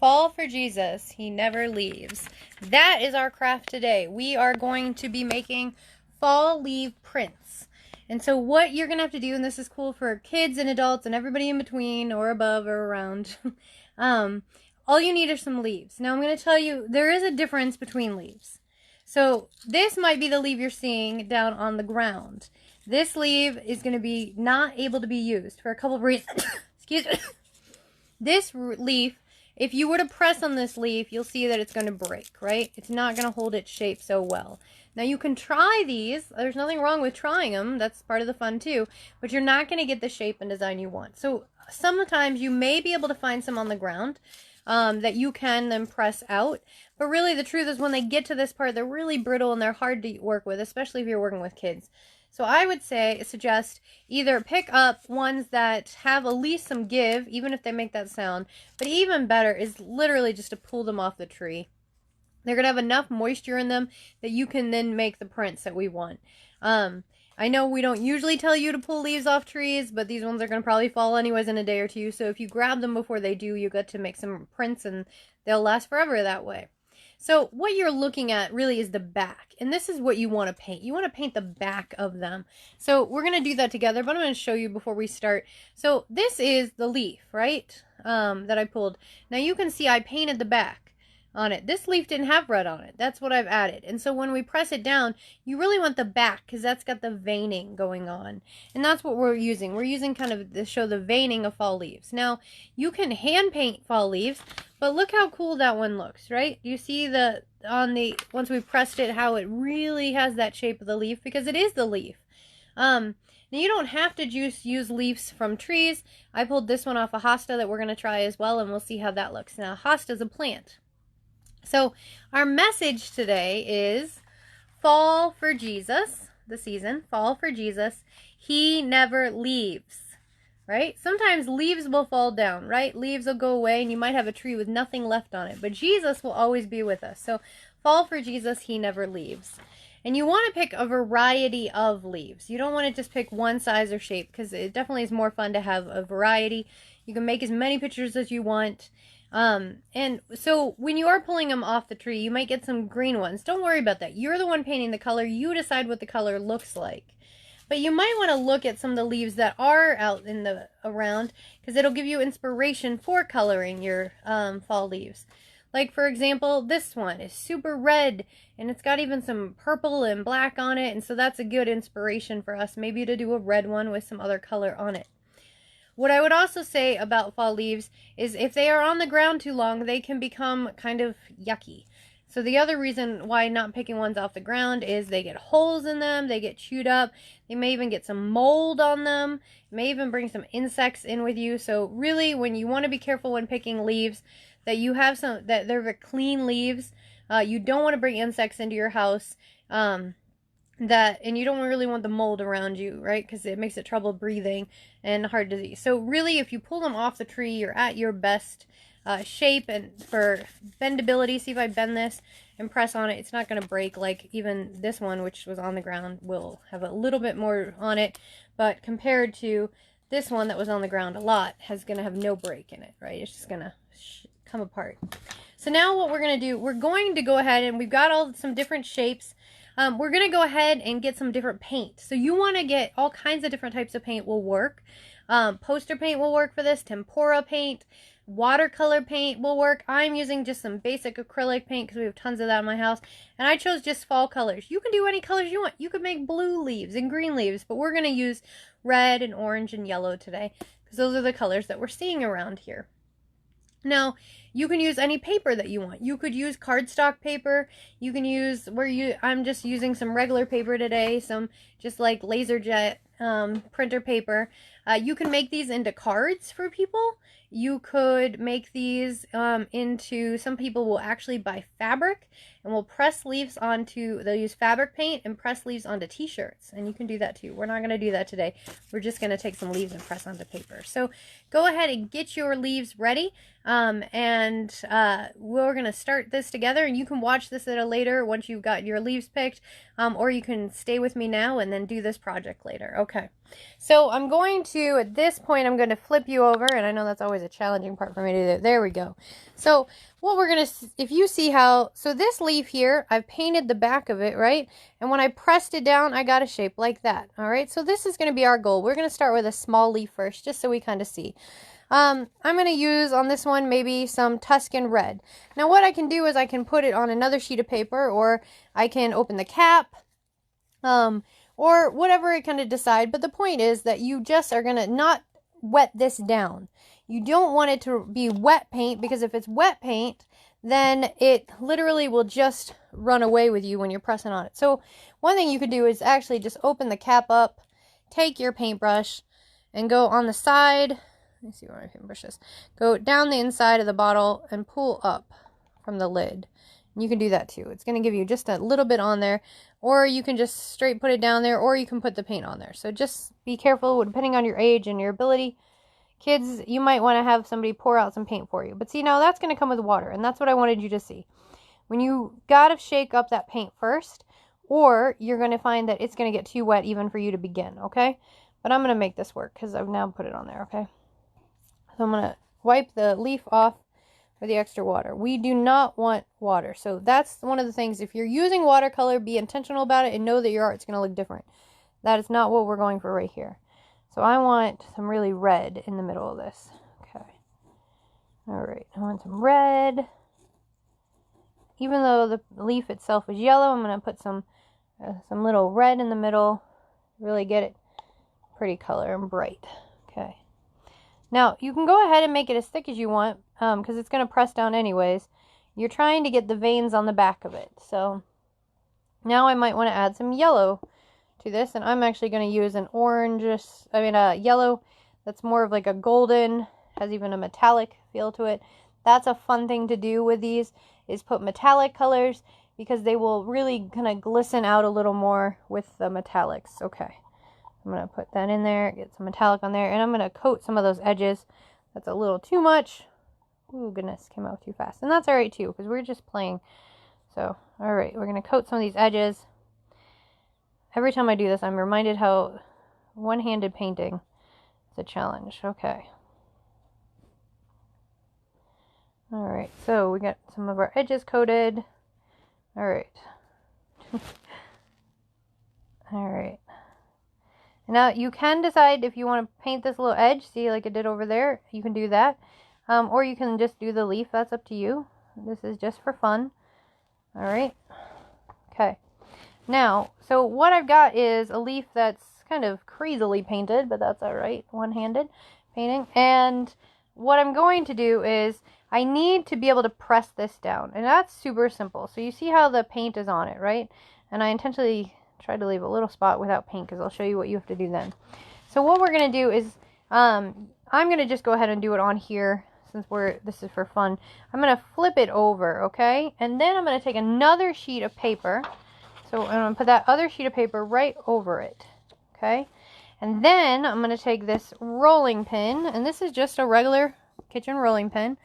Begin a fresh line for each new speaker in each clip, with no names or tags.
Fall for Jesus, he never leaves. That is our craft today. We are going to be making fall leaf prints. And so what you're going to have to do, and this is cool for kids and adults and everybody in between or above or around, all you need are some leaves. Now I'm going to tell you, there is a difference between leaves. So this might be the leaf you're seeing down on the ground. This leaf is going to be not able to be used for a couple of reasons. Excuse me. This leaf, if you were to press on this leaf, you'll see that it's going to break, right? It's not going to hold its shape so well. Now you can try these. There's nothing wrong with trying them. That's part of the fun too. But you're not going to get the shape and design you want. So sometimes you may be able to find some on the ground that you can then press out. But really the truth is when they get to this part, they're really brittle and they're hard to work with, especially if you're working with kids. So I would suggest either pick up ones that have at least some give, even if they make that sound. But even better is literally just to pull them off the tree. They're going to have enough moisture in them that you can then make the prints that we want. I know we don't usually tell you to pull leaves off trees, but these ones are going to probably fall anyways in a day or two. So if you grab them before they do, you get to make some prints and they'll last forever that way. So what you're looking at really is the back, and this is what you want to paint. You want to paint the back of them. So we're going to do that together, but I'm going to show you before we start. So this is the leaf, right, that I pulled. Now you can see I painted the back on it. This leaf didn't have red on it. That's what I've added. And so when we press it down, you really want the back because that's got the veining going on. And that's what we're using. We're using kind of to show the veining of fall leaves. Now, you can hand paint fall leaves, but look how cool that one looks, right? You see once we pressed it, how it really has that shape of the leaf because it is the leaf. Now you don't have to just use leaves from trees. I pulled this one off a hosta that we're going to try as well, and we'll see how that looks. Now, hosta is a plant. So our message today is fall for Jesus, the season, fall for Jesus. He never leaves, right? Sometimes leaves will fall down, right? Leaves will go away and you might have a tree with nothing left on it, but Jesus will always be with us. So fall for Jesus, he never leaves. And you want to pick a variety of leaves. You don't want to just pick one size or shape because it definitely is more fun to have a variety. You can make as many pictures as you want. And so when you are pulling them off the tree, you might get some green ones. Don't worry about that. You're the one painting the color. You decide what the color looks like. But you might want to look at some of the leaves that are out in the around because it'll give you inspiration for coloring your fall leaves. Like for example, this one is super red and it's got even some purple and black on it. And so that's a good inspiration for us maybe to do a red one with some other color on it. What I would also say about fall leaves is if they are on the ground too long, they can become kind of yucky. So the other reason why not picking ones off the ground is they get holes in them, they get chewed up, they may even get some mold on them, may even bring some insects in with you. So really, when you want to be careful when picking leaves, that you have that they're clean leaves. You don't want to bring insects into your house. And you don't really want the mold around you, right? Because it makes it trouble breathing and heart disease. So really, if you pull them off the tree, you're at your best shape. And for bendability, see if I bend this and press on it, it's not going to break like even this one, which was on the ground, will have a little bit more on it. But compared to this one that was on the ground a lot, has going to have no break in it, right? It's just going to come apart. So now what we're going to do, we're going to go ahead and we've got some different shapes. We're going to go ahead and get some different paint. So you want to get all kinds of different types of paint will work. Poster paint will work for this. Tempera paint. Watercolor paint will work. I'm using just some basic acrylic paint because we have tons of that in my house. And I chose just fall colors. You can do any colors you want. You could make blue leaves and green leaves. But we're going to use red and orange and yellow today because those are the colors that we're seeing around here. Now, you can use any paper that you want. You could use cardstock paper. You can use, I'm just using some regular paper today, some just like LaserJet printer paper. You can make these into cards for people. You could make these into, some people will actually buy fabric and will press leaves onto, they'll use fabric paint and press leaves onto t-shirts. And you can do that too. We're not going to do that today. We're just going to take some leaves and press onto paper. So go ahead and get your leaves ready. We're going to start this together, and you can watch this at a later once you've got your leaves picked, or you can stay with me now and then do this project later. Okay. So I'm going to, at this point, I'm going to flip you over, and I know that's always always a challenging part for me to do. There we go. So what we're going to, if you see how, so this leaf here, I've painted the back of it, right? And when I pressed it down, I got a shape like that. All right. So this is going to be our goal. We're going to start with a small leaf first, just so we kind of see. I'm going to use on this one maybe some Tuscan red. Now what I can do is I can put it on another sheet of paper, or I can open the cap, or whatever I kind of decide. But the point is that you just are going to not wet this down. You don't want it to be wet paint, because if it's wet paint, then it literally will just run away with you when you're pressing on it. So one thing you could do is actually just open the cap up, take your paintbrush, and go on the side. Let me see where my paintbrush is. Go down the inside of the bottle and pull up from the lid. And you can do that too. It's going to give you just a little bit on there, or you can just straight put it down there, or you can put the paint on there. So just be careful depending on your age and your ability. Kids, you might want to have somebody pour out some paint for you. But see, now that's going to come with water, and that's what I wanted you to see. When you got to shake up that paint first, or you're going to find that it's going to get too wet even for you to begin, okay? But I'm going to make this work because I've now put it on there, okay? So I'm going to wipe the leaf off with the extra water. We do not want water. So that's one of the things. If you're using watercolor, be intentional about it and know that your art's going to look different. That is not what we're going for right here. So I want some really red in the middle of this. Okay. All right. I want some red. Even though the leaf itself is yellow, I'm going to put some little red in the middle. Really get it pretty color and bright. Okay. Now, you can go ahead and make it as thick as you want, because it's going to press down anyways. You're trying to get the veins on the back of it. So now I might want to add some yellow to this, and I'm actually going to use an yellow that's more of like a golden, has even a metallic feel to it. That's a fun thing to do with these, is put metallic colors, because they will really kind of glisten out a little more with the metallics. Okay. I'm going to put that in there, get some metallic on there, and I'm going to coat some of those edges. That's a little too much. Ooh, goodness, came out too fast. And that's all right, too, because we're just playing. So, all right, we're going to coat some of these edges. Every time I do this, I'm reminded how one-handed painting is a challenge. Okay. All right, so we got some of our edges coated. All right. All right. Now, you can decide if you want to paint this little edge, see, like it did over there. You can do that. Or you can just do the leaf. That's up to you. This is just for fun. All right. Okay. Now, so what I've got is a leaf that's kind of crazily painted, but that's all right. One-handed painting. And what I'm going to do is I need to be able to press this down. And that's super simple. So you see how the paint is on it, right? And I intentionally try to leave a little spot without paint, because I'll show you what you have to do then. So what we're going to do is, I'm going to just go ahead and do it on here, since this is for fun. I'm going to flip it over, okay? And then I'm going to take another sheet of paper. So I'm going to put that other sheet of paper right over it, okay? And then I'm going to take this rolling pin, and this is just a regular kitchen rolling pin,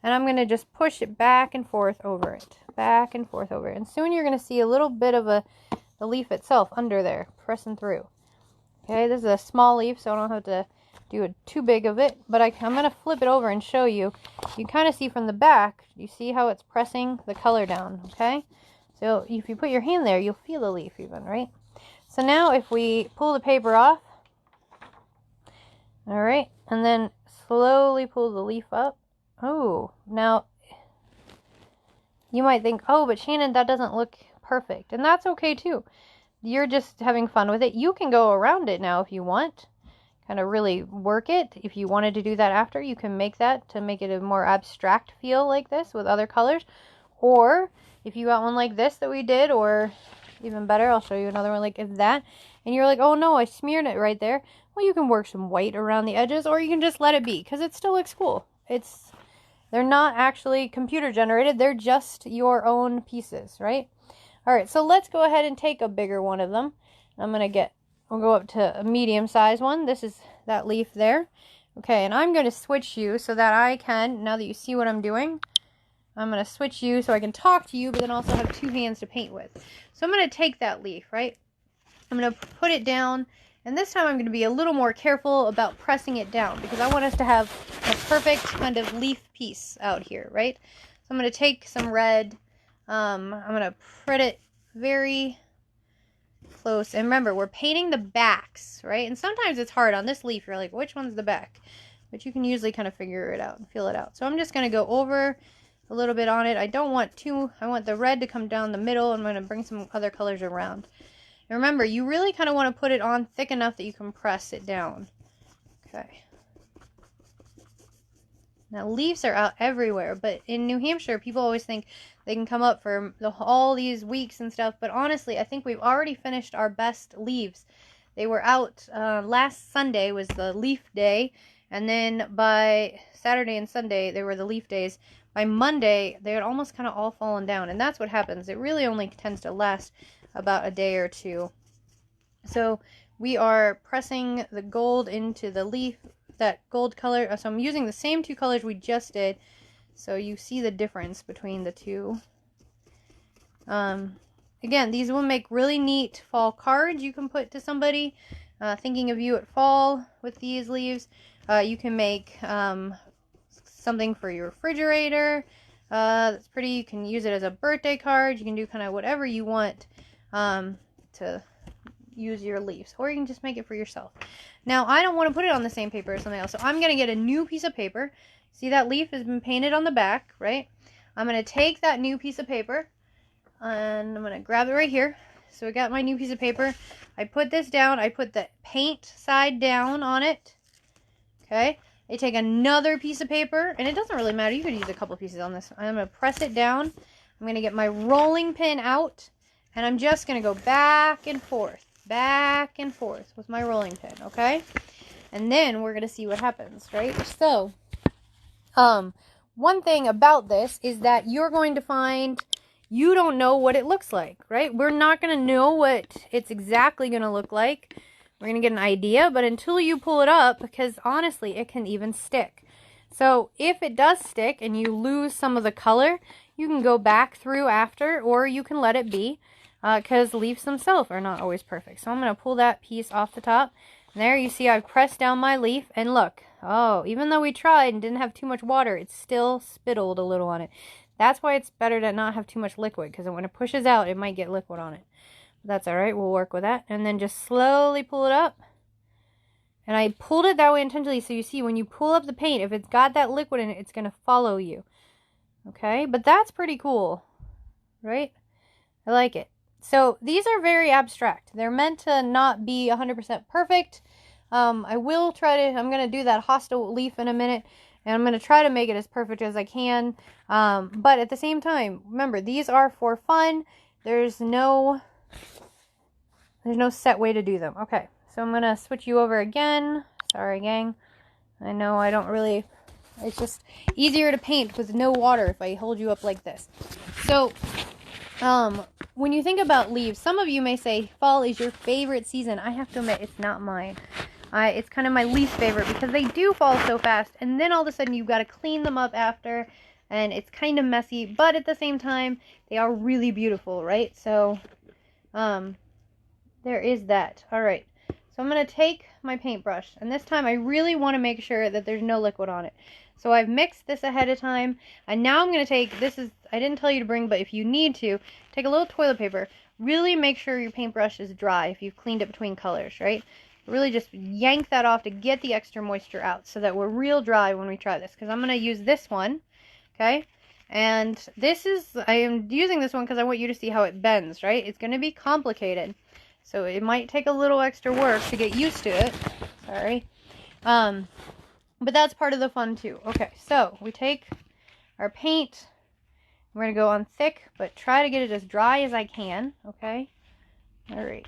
and I'm going to just push it back and forth over it, back and forth over it. And soon you're going to see a little bit of the leaf itself under there, pressing through. Okay, this is a small leaf, so I don't have to do it too big of it, but I'm going to flip it over and show you. You kind of see from the back, you see how it's pressing the color down, okay? So if you put your hand there, you'll feel the leaf even, right? So now if we pull the paper off, all right, and then slowly pull the leaf up. Oh, now you might think, oh, but Shannon, that doesn't look perfect. And that's okay too. You're just having fun with it. You can go around it now if you want. Kind of really work it. If you wanted to do that after, you can make that to make it a more abstract feel like this with other colors. Or if you got one like this that we did, or even better, I'll show you another one like that. And you're like, oh no, I smeared it right there. Well, you can work some white around the edges, or you can just let it be, because it still looks cool. They're not actually computer generated. They're just your own pieces, right? All right, so let's go ahead and take a bigger one of them. We'll go up to a medium-sized one. This is that leaf there. Okay, and I'm going to switch you so that I can, now that you see what I'm doing, I'm going to switch you so I can talk to you, but then also have two hands to paint with. So I'm going to take that leaf, right? I'm going to put it down, And this time I'm going to be a little more careful about pressing it down because I want us to have a perfect kind of leaf piece out here, right? So I'm going to take some red. I'm going to put it very close. And remember, we're painting the backs, right? And sometimes it's hard on this leaf. You're like, which one's the back? But you can usually kind of figure it out and feel it out. So I'm just going to go over a little bit on it. I don't want to. I want the red to come down the middle. I'm going to bring some other colors around. And remember, you really kind of want to put it on thick enough that you can press it down. Okay. Now, leaves are out everywhere, but in New Hampshire, people always think they can come up for all these weeks and stuff. But honestly, I think we've already finished our best leaves. They were out last Sunday was the leaf day. And then by Saturday and Sunday, they were the leaf days. By Monday, they had almost kind of all fallen down. And that's what happens. It really only tends to last about a day or two. So we are pressing the gold into the leaf, that gold color. So I'm using the same two colors we just did. So you see the difference between the two. Again, these will make really neat fall cards you can put to somebody thinking of you at fall with these leaves. You can make something for your refrigerator. That's pretty. You can use it as a birthday card. You can do kind of whatever you want to use your leaves, or you can just make it for yourself. Now, I don't want to put it on the same paper as something else, so I'm going to get a new piece of paper. See, that leaf has been painted on the back, right? I'm going to take that new piece of paper, and I'm going to grab it right here. So I got my new piece of paper. I put this down. I put the paint side down on it. Okay. I take another piece of paper, and it doesn't really matter. You could use a couple pieces on this. I'm going to press it down. I'm going to get my rolling pin out, and I'm just going to go back and forth with my rolling pin, okay? And then we're going to see what happens, right? So, one thing about this is that you're going to find you don't know what it looks like, right? We're not going to know what it's exactly going to look like. We're going to get an idea, but until you pull it up, because honestly, it can even stick. So if it does stick and you lose some of the color, you can go back through after, or you can let it be, because leaves themselves are not always perfect. So I'm going to pull that piece off the top. And there you see I've pressed down my leaf, and look, oh, even though we tried and didn't have too much water, it still spittled a little on it. That's why it's better to not have too much liquid, because when it pushes out, it might get liquid on it. That's all right. We'll work with that. And then just slowly pull it up. And I pulled it that way intentionally so you see when you pull up the paint, if it's got that liquid in it, it's going to follow you. Okay? But that's pretty cool. Right? I like it. So these are very abstract. They're meant to not be 100% perfect. I will try to, I'm going to do that hostile leaf in a minute. And I'm going to try to make it as perfect as I can. But at the same time, remember, these are for fun. There's no set way to do them. Okay, so I'm going to switch you over again. Sorry, gang. I know I don't really... It's just easier to paint with no water if I hold you up like this. So, when you think about leaves, some of you may say fall is your favorite season. I have to admit, it's not mine. It's kind of my least favorite because they do fall so fast. And then all of a sudden, you've got to clean them up after. And it's kind of messy. But at the same time, they are really beautiful, right? So, there is that. All right. So I'm going to take my paintbrush. And this time I really want to make sure that there's no liquid on it. So I've mixed this ahead of time. And now I'm going to take, I didn't tell you to bring, but if you need to, take a little toilet paper. Really make sure your paintbrush is dry if you've cleaned it between colors, right? Really just yank that off to get the extra moisture out so that we're real dry when we try this. Because I'm going to use this one, okay? And I am using this one because I want you to see how it bends, right? It's going to be complicated. So it might take a little extra work to get used to it. Sorry. But that's part of the fun too. Okay, so we take our paint. We're going to go on thick, but try to get it as dry as I can. Okay? All right.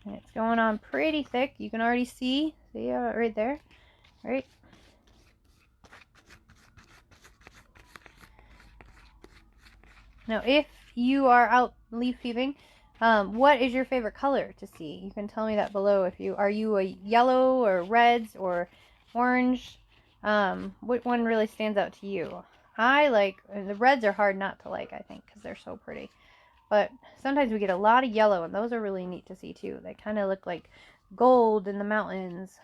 And it's going on pretty thick. You can already see right there. All right. Now, if you are out leaf peeping, what is your favorite color to see? You can tell me that below. Are you a yellow or reds or orange? What one really stands out to you? I like, the reds are hard not to like, I think, because they're so pretty. but sometimes we get a lot of yellow, and those are really neat to see too. They kind of look like gold in the mountains.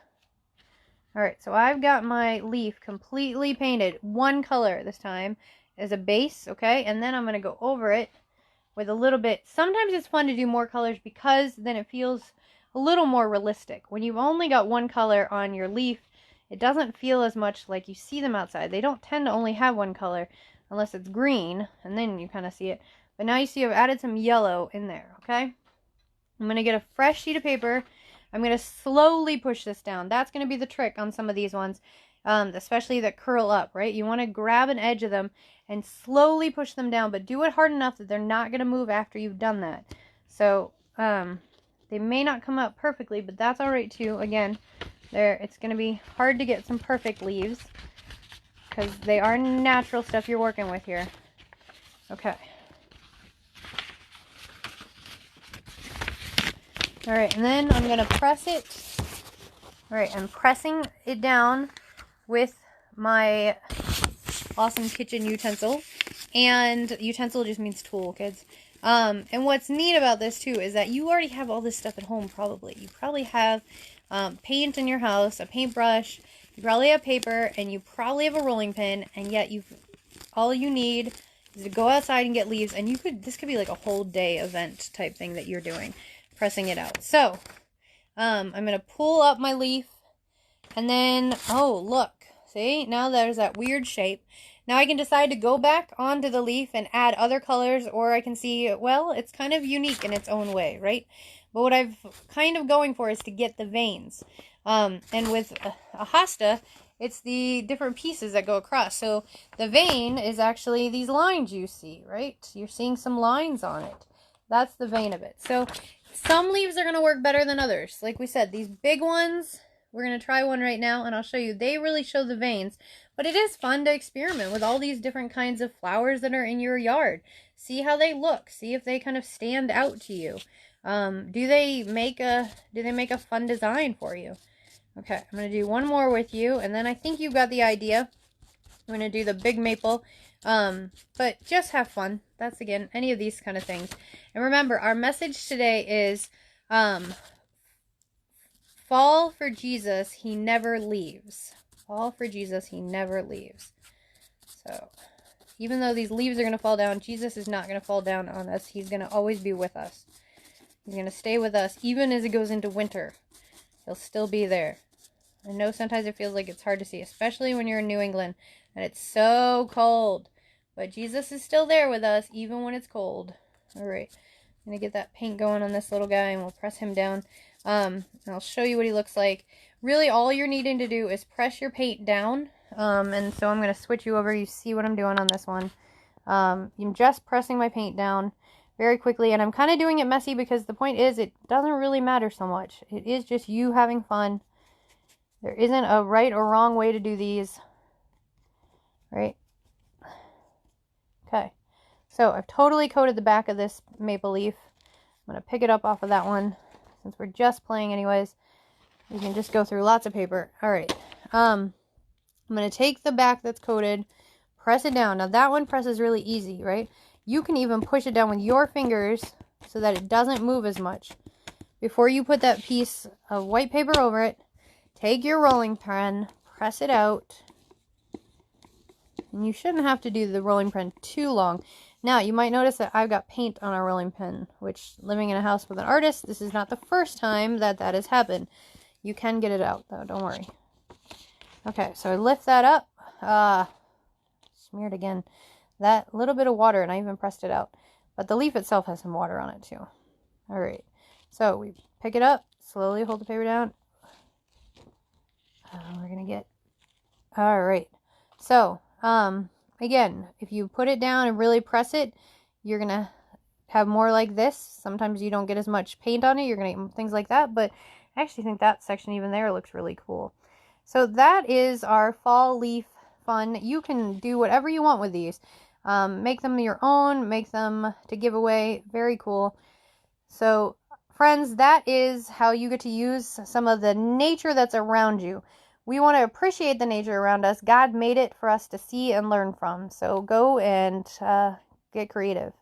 Alright, so I've got my leaf completely painted. One color this time as a base, okay? And then I'm going to go over it with a little bit. Sometimes it's fun to do more colors because then it feels a little more realistic. When you've only got one color on your leaf, it doesn't feel as much like you see them outside. They don't tend to only have one color unless it's green, and then you kind of see it. But now you see I've added some yellow in there, okay? I'm going to get a fresh sheet of paper. I'm going to slowly push this down. That's going to be the trick on some of these ones, especially that curl up, right? You want to grab an edge of them and slowly push them down, but do it hard enough that they're not going to move after you've done that. So they may not come out perfectly, but that's all right too. Again, it's going to be hard to get some perfect leaves because they are natural stuff you're working with here. Okay. Alright, and then I'm going to press it. Alright, I'm pressing it down with my awesome kitchen utensil. And utensil just means tool, kids. And what's neat about this, too, is that you already have all this stuff at home, probably. You probably have paint in your house, a paintbrush, you probably have paper, and you probably have a rolling pin, and yet all you need is to go outside and get leaves, and this could be like a whole day event type thing that you're doing. Pressing it out. So, I'm going to pull up my leaf, and then, oh, look, see, now there's that weird shape. Now I can decide to go back onto the leaf and add other colors, or I can see, well, it's kind of unique in its own way, right? But what I've kind of going for is to get the veins. And with a hosta, it's the different pieces that go across. So the vein is actually these lines you see, right? You're seeing some lines on it. That's the vein of it. So some leaves are going to work better than others. Like we said, these big ones, we're going to try one right now, and I'll show you. They really show the veins, but it is fun to experiment with all these different kinds of flowers that are in your yard. See how they look. See if they kind of stand out to you. Do they make a fun design for you? Okay, I'm going to do one more with you, and then I think you got the idea. I'm going to do the big maple. But just have fun. That's, again, any of these kind of things. And remember, our message today is, fall for Jesus, he never leaves. Fall for Jesus, he never leaves. So, even though these leaves are going to fall down, Jesus is not going to fall down on us. He's going to always be with us. He's going to stay with us, even as it goes into winter. He'll still be there. I know sometimes it feels like it's hard to see, especially when you're in New England and it's so cold. But Jesus is still there with us, even when it's cold. Alright, I'm going to get that paint going on this little guy, and we'll press him down. And I'll show you what he looks like. Really, all you're needing to do is press your paint down. And so I'm going to switch you over. You see what I'm doing on this one. I'm just pressing my paint down very quickly. And I'm kind of doing it messy because the point is it doesn't really matter so much. It is just you having fun. There isn't a right or wrong way to do these. Right? Okay. So I've totally coated the back of this maple leaf. I'm going to pick it up off of that one. Since we're just playing anyways, we can just go through lots of paper. Alright. I'm going to take the back that's coated, press it down. Now that one presses really easy, right? You can even push it down with your fingers so that it doesn't move as much. Before you put that piece of white paper over it, take your rolling pin, press it out. And you shouldn't have to do the rolling pin too long. Now, you might notice that I've got paint on a rolling pin, which, living in a house with an artist, this is not the first time that has happened. You can get it out, though, don't worry. Okay, so I lift that up. Smeared again. That little bit of water, and I even pressed it out. But the leaf itself has some water on it, too. Alright, so we pick it up, slowly hold the paper down. We're going to get... Alright, so... again, if you put it down and really press it, you're going to have more like this. Sometimes you don't get as much paint on it. You're going to get things like that. But I actually think that section even there looks really cool. So that is our fall leaf fun. You can do whatever you want with these. Make them your own. Make them to give away. Very cool. So, friends, that is how you get to use some of the nature that's around you. We want to appreciate the nature around us. God made it for us to see and learn from. So go and get creative.